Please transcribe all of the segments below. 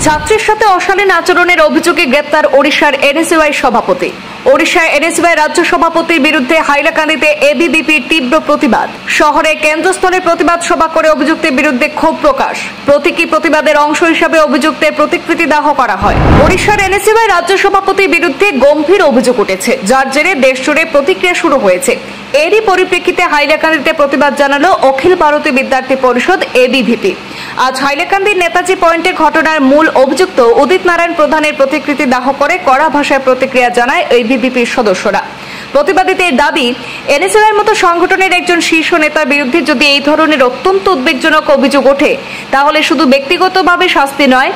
ছাত্রীর সাথে অশালীন আচরণের অভিযোগে গ্রেপ্তার ওড়িশার এনএসইউআই সভাপতি। ওড়িশায় এনএসইউআই রাজ্য সভাপতির বিরুদ্ধে হাইলাকান্দিতে এবিভিপির তীব্র প্রতিবাদ। শহরে কেন্দ্রস্থলে প্রতিবাদ সভা করে অভিযুক্তের বিরুদ্ধে ক্ষোভ প্রকাশ। প্রতীকী প্রতিবাদের অংশ হিসাবে অভিযুক্তের প্রতিকৃতি দাহ করা হয়। ওড়িশার এনএসইউআই রাজ্য সভাপতির বিরুদ্ধে গম্ভীর অভিযোগ উঠেছে, যার জেরে দেশজুড়ে প্রতিক্রিয়া শুরু হয়েছে। এরই পরিপ্রেক্ষিতে হাইলাকান্দিতে প্রতিবাদ জানালো অখিল ভারতীয় বিদ্যার্থী পরিষদ এবিভিপি। আজ হাইলাকান্দির নেতাজি পয়েন্টে ঘটনার মূল অভিযুক্ত উদিত নারায়ণ প্রধানের প্রতিকৃতি দাহ করে কড়া ভাষায় প্রতিক্রিয়া জানায় এবিভিপির সদস্যরা। প্রতিবাদীদের দাবি, এনএসইউআইয়ের মতো সংগঠনের একজন শীর্ষ নেতার বিরুদ্ধে যদি এই ধরনের অত্যন্ত উদ্বেগজনক অভিযোগ ওঠে, তাহলে শুধু ব্যক্তিগতভাবে শাস্তি নয়,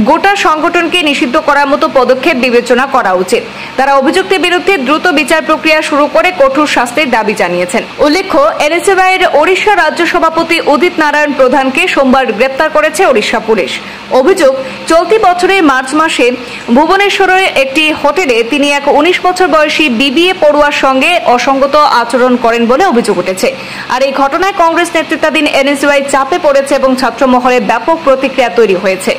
গোটা সংগঠনকে নিষিদ্ধ করার মতো পদক্ষেপ বিবেচনা করা উচিত। তারা অভিযুক্তের বিরুদ্ধে দ্রুত বিচার প্রক্রিয়া শুরু করে কঠোর শাস্তির দাবি জানিয়েছেন। উল্লেখ্য, এনএসইউআইয়ের ওড়িশা রাজ্য সভাপতি উদিত নারায়ণ প্রধানকে সোমবার গ্রেপ্তার করেছে ওড়িশা পুলিশ। অভিযোগ, চলতি বছরের মার্চ মাসে ভুবনেশ্বরের একটি হোটেলে তিনি এক 19 বছর বয়সী বিবিএ পড়ুয়ার সঙ্গে অসঙ্গত আচরণ করেন বলে অভিযোগ উঠেছে। আর এই ঘটনায় কংগ্রেস নেতৃত্বাধীন এনএসইউআই চাপে পড়েছে এবং ছাত্র মহলে ব্যাপক প্রতিক্রিয়া তৈরি হয়েছে।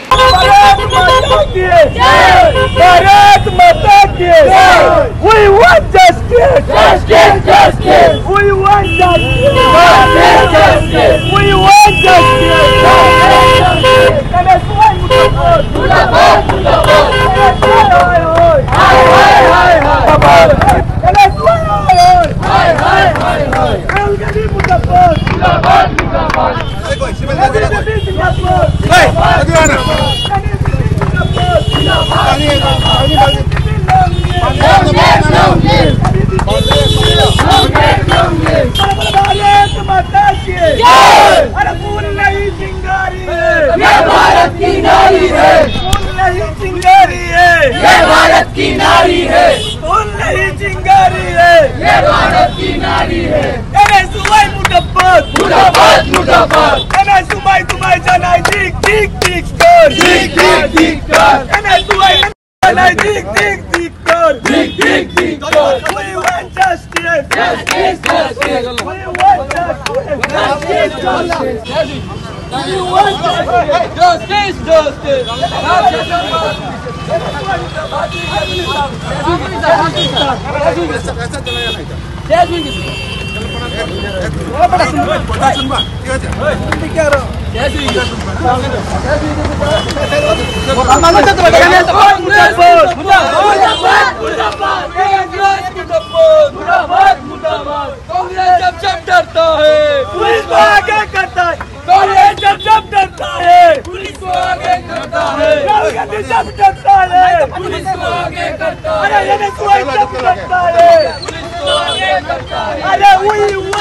अरे